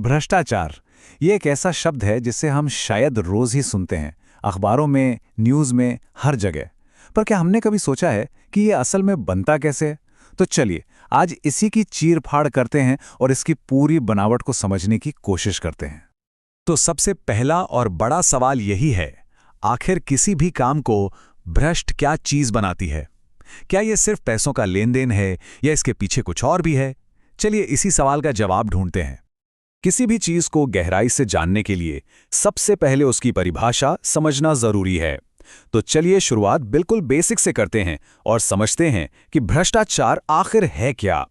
भ्रष्टाचार ये एक ऐसा शब्द है जिसे हम शायद रोज ही सुनते हैं, अखबारों में, न्यूज़ में, हर जगह। पर क्या हमने कभी सोचा है कि ये असल में बनता कैसे है? तो चलिए आज इसी की चीर-फाड़ करते हैं और इसकी पूरी बनावट को समझने की कोशिश करते हैं। तो सबसे पहला और बड़ा सवाल यही है, आखिर किसी भी काम को भ्रष्ट क्या चीज बनाती है? क्या ये सिर्फ पैसों का लेन देन है या इसके पीछे कुछ और भी है? चलिए इसी सवाल का जवाब ढूंढते हैं। किसी भी चीज को गहराई से जानने के लिए सबसे पहले उसकी परिभाषा समझना जरूरी है। तो चलिए शुरुआत बिल्कुल बेसिक से करते हैं और समझते हैं कि भ्रष्टाचार आखिर है क्या।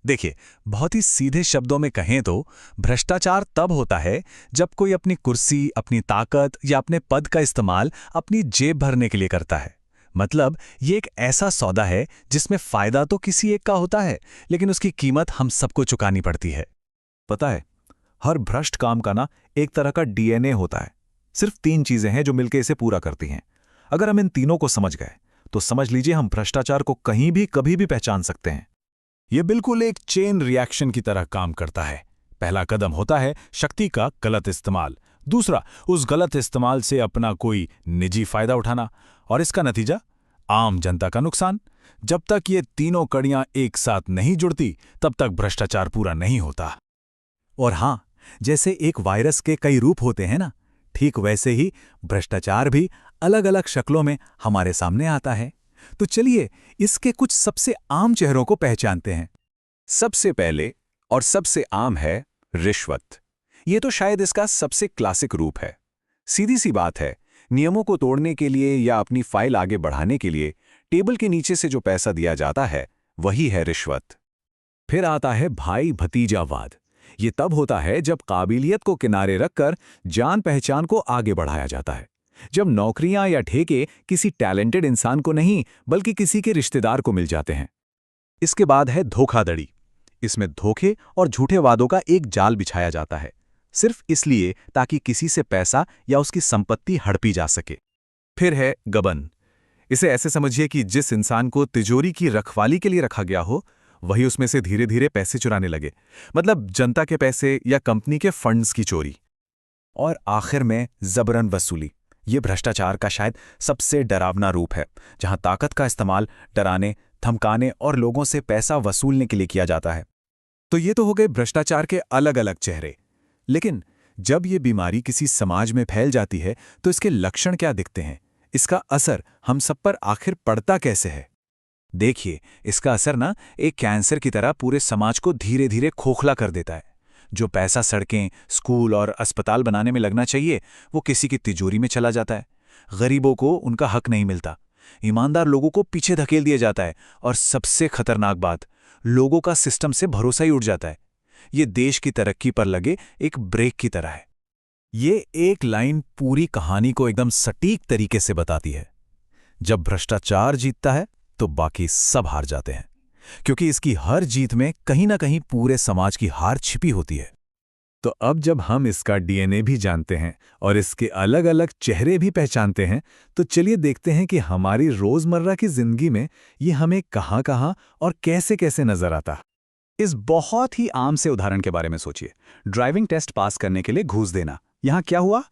देखिए, बहुत ही सीधे शब्दों में कहें तो भ्रष्टाचार तब होता है जब कोई अपनी कुर्सी, अपनी ताकत या अपने पद का इस्तेमाल अपनी जेब भरने के लिए करता है। मतलब ये एक ऐसा सौदा है जिसमें फायदा तो किसी एक का होता है, लेकिन उसकी कीमत हम सबको चुकानी पड़ती है। पता है, हर भ्रष्ट काम का ना एक तरह का डीएनए होता है। सिर्फ 3 चीजें हैं जो मिलकर इसे पूरा करती हैं। अगर हम इन तीनों को समझ गए तो समझ लीजिए हम भ्रष्टाचार को कहीं भी कभी भी पहचान सकते हैं। यह बिल्कुल एक चेन रिएक्शन की तरह काम करता है। पहला कदम होता है शक्ति का गलत इस्तेमाल, दूसरा उस गलत इस्तेमाल से अपना कोई निजी फायदा उठाना, और इसका नतीजा आम जनता का नुकसान। जब तक ये तीनों कड़ियां एक साथ नहीं जुड़ती तब तक भ्रष्टाचार पूरा नहीं होता। और हां, जैसे एक वायरस के कई रूप होते हैं ना, ठीक वैसे ही भ्रष्टाचार भी अलग अलग शक्लों में हमारे सामने आता है। तो चलिए इसके कुछ सबसे आम चेहरों को पहचानते हैं। सबसे पहले और सबसे आम है रिश्वत। ये तो शायद इसका सबसे क्लासिक रूप है। सीधी सी बात है, नियमों को तोड़ने के लिए या अपनी फाइल आगे बढ़ाने के लिए टेबल के नीचे से जो पैसा दिया जाता है वही है रिश्वत। फिर आता है भाई भतीजावाद। ये तब होता है जब काबिलियत को किनारे रखकर जान पहचान को आगे बढ़ाया जाता है। जब नौकरियां या ठेके किसी टैलेंटेड इंसान को नहीं बल्कि किसी के रिश्तेदार को मिल जाते हैं। इसके बाद है धोखाधड़ी। इसमें धोखे और झूठे वादों का एक जाल बिछाया जाता है, सिर्फ इसलिए ताकि किसी से पैसा या उसकी संपत्ति हड़पी जा सके। फिर है गबन। इसे ऐसे समझिए कि जिस इंसान को तिजोरी की रखवाली के लिए रखा गया हो वही उसमें से धीरे धीरे पैसे चुराने लगे। मतलब जनता के पैसे या कंपनी के फंड्स की चोरी। और आखिर में जबरन वसूली। ये भ्रष्टाचार का शायद सबसे डरावना रूप है, जहां ताकत का इस्तेमाल डराने, धमकाने और लोगों से पैसा वसूलने के लिए किया जाता है। तो ये तो हो गए भ्रष्टाचार के अलग अलग चेहरे। लेकिन जब ये बीमारी किसी समाज में फैल जाती है तो इसके लक्षण क्या दिखते हैं? इसका असर हम सब पर आखिर पड़ता कैसे है? देखिए, इसका असर ना एक कैंसर की तरह पूरे समाज को धीरे धीरे खोखला कर देता है। जो पैसा सड़कें, स्कूल और अस्पताल बनाने में लगना चाहिए वो किसी की तिजोरी में चला जाता है। गरीबों को उनका हक नहीं मिलता, ईमानदार लोगों को पीछे धकेल दिया जाता है, और सबसे खतरनाक बात, लोगों का सिस्टम से भरोसा ही उठ जाता है। ये देश की तरक्की पर लगे एक ब्रेक की तरह है। ये एक लाइन पूरी कहानी को एकदम सटीक तरीके से बताती है। जब भ्रष्टाचार जीतता है तो बाकी सब हार जाते हैं, क्योंकि इसकी हर जीत में कहीं ना कहीं पूरे समाज की हार छिपी होती है। तो अब जब हम इसका डीएनए भी जानते हैं और इसके अलग अलग चेहरे भी पहचानते हैं, तो चलिए देखते हैं कि हमारी रोजमर्रा की जिंदगी में ये हमें कहां-कहां और कैसे-कैसे नजर आता। इस बहुत ही आम से उदाहरण के बारे में सोचिए। ड्राइविंग टेस्ट पास करने के लिए घूस देना। यहां क्या हुआ?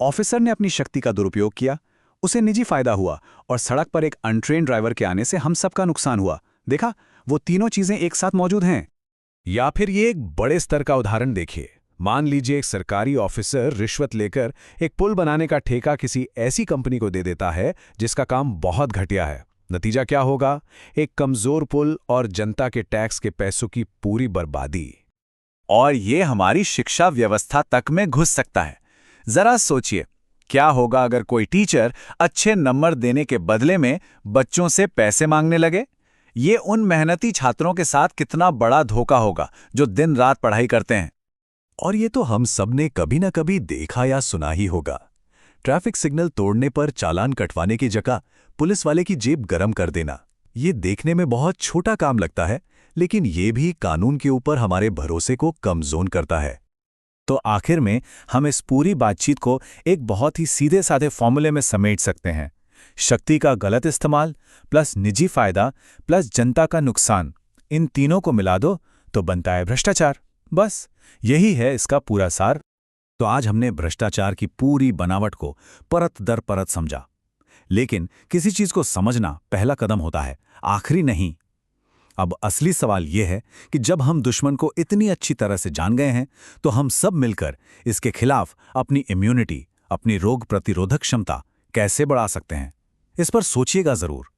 ऑफिसर ने अपनी शक्ति का दुरुपयोग किया, उसे निजी फायदा हुआ, और सड़क पर एक अनट्रेन्ड ड्राइवर के आने से हम सबका नुकसान हुआ। देखा, वो तीनों चीजें एक साथ मौजूद हैं। या फिर ये एक बड़े स्तर का उदाहरण देखिए। मान लीजिए एक सरकारी ऑफिसर रिश्वत लेकर एक पुल बनाने का ठेका किसी ऐसी कंपनी को दे देता है जिसका काम बहुत घटिया है। नतीजा क्या होगा? एक कमजोर पुल और जनता के टैक्स के पैसों की पूरी बर्बादी। और ये हमारी शिक्षा व्यवस्था तक में घुस सकता है। जरा सोचिए, क्या होगा अगर कोई टीचर अच्छे नंबर देने के बदले में बच्चों से पैसे मांगने लगे? ये उन मेहनती छात्रों के साथ कितना बड़ा धोखा होगा जो दिन रात पढ़ाई करते हैं। और ये तो हम सब ने कभी ना कभी देखा या सुना ही होगा। ट्रैफिक सिग्नल तोड़ने पर चालान कटवाने की जगह पुलिस वाले की जेब गरम कर देना। ये देखने में बहुत छोटा काम लगता है, लेकिन ये भी कानून के ऊपर हमारे भरोसे को कमजोर करता है। तो आखिर में हम इस पूरी बातचीत को एक बहुत ही सीधे साधे फॉर्मूले में समेट सकते हैं। शक्ति का गलत इस्तेमाल प्लस निजी फायदा प्लस जनता का नुकसान, इन तीनों को मिला दो तो बनता है भ्रष्टाचार। बस यही है इसका पूरा सार। तो आज हमने भ्रष्टाचार की पूरी बनावट को परत दर परत समझा। लेकिन किसी चीज को समझना पहला कदम होता है, आखिरी नहीं। अब असली सवाल यह है कि जब हम दुश्मन को इतनी अच्छी तरह से जान गए हैं, तो हम सब मिलकर इसके खिलाफ अपनी इम्यूनिटी, अपनी रोग प्रतिरोधक क्षमता कैसे बढ़ा सकते हैं? इस पर सोचिएगा जरूर।